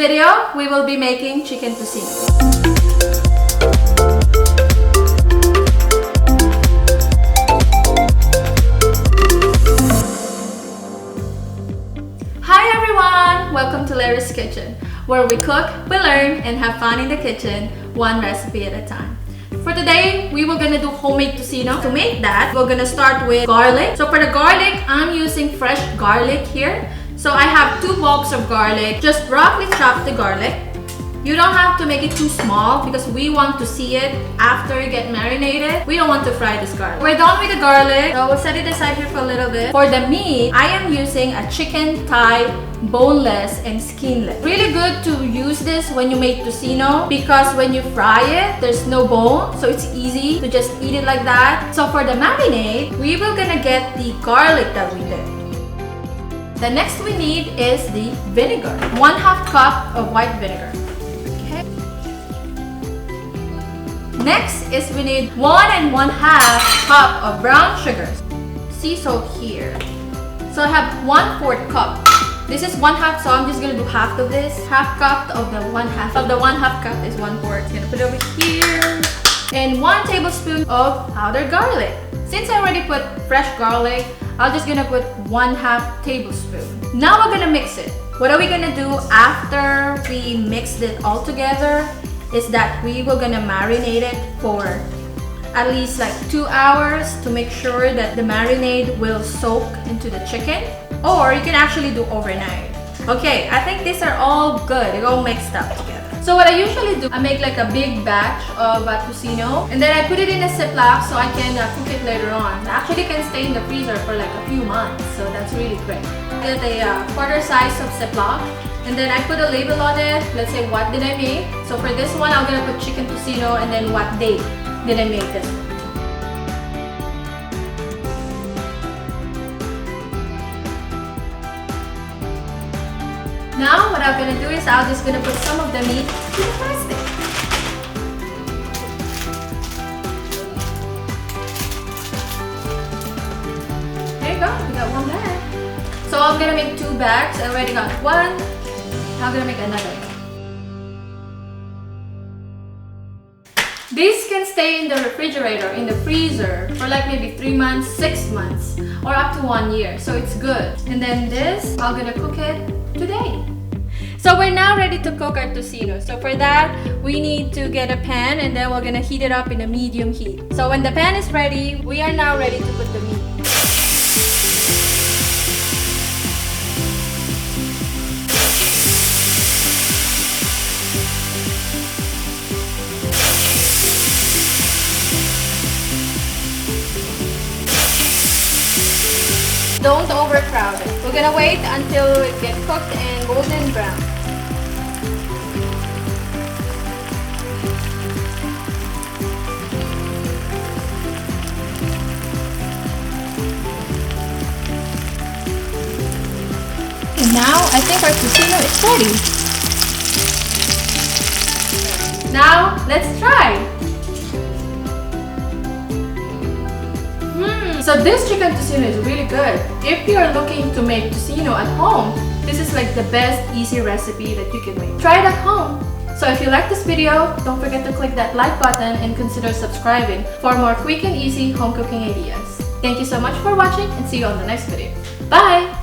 video, we will be making chicken tocino. Hi everyone! Welcome to Lerrie's Kitchen, where we cook, we learn, and have fun in the kitchen, one recipe at a time. For today, we were gonna do homemade tocino. To make that, we're gonna start with garlic. So for the garlic, I'm using fresh garlic here. So I have 2 bulbs of garlic. Just roughly chop the garlic. You don't have to make it too small because we want to see it after you get marinated. We don't want to fry this garlic. We're done with the garlic, so we'll set it aside here for a little bit. For the meat, I am using a chicken thigh, boneless and skinless. Really good to use this when you make tocino because when you fry it, there's no bone, so it's easy to just eat it like that. So for the marinade, we will gonna get the garlic that we did. The next we need is the vinegar. 1/2 cup of white vinegar. Okay. Next is we need 1 1/2 cup of brown sugar. Sea salt here. So I have 1/4 cup. This is 1/2, so I'm just gonna do half of this. 1/2 cup of the 1/2 of the 1/2 cup is 1/4. Gonna put it over here. And 1 tablespoon of powdered garlic. Since I already put fresh garlic, I'm just gonna put 1/2 tablespoon. Now we're gonna mix it. What are we gonna do after we mixed it all together is that we were gonna marinate it for at least like 2 hours to make sure that the marinade will soak into the chicken, or you can actually do overnight. Okay, I think these are all good. They're all mixed up together. So what I usually do, I make like a big batch of tocino and then I put it in a Ziploc so I can cook it later on. It actually can stay in the freezer for like a few months, so that's really great. Get a quarter size of Ziploc and then I put a label on it. Let's say what did I make. So for this one, I'm gonna put chicken tocino and then what date did I make this one. Now what I'm gonna do is I'm just gonna put some of the meat in the plastic. There you go, we got 1 bag. So I'm gonna make 2 bags. I already got 1. Now I'm gonna make another. These can stay in the refrigerator, in the freezer, for like maybe 3 months, 6 months, or up to 1 year. So it's good. And then this, I'm gonna cook it today. So we're now ready to cook our tocino. So for that, we need to get a pan and then we're gonna heat it up in a medium heat. So when the pan is ready, we are now ready to put the meat. Don't overcrowd it. We're gonna wait until it gets cooked and golden brown. And now I think our tocino is ready. Now let's try. So this chicken tocino is really good. If you are looking to make tocino at home, this is like the best easy recipe that you can make. Try it at home. So if you like this video, don't forget to click that like button and consider subscribing for more quick and easy home cooking ideas. Thank you so much for watching and see you on the next video. Bye!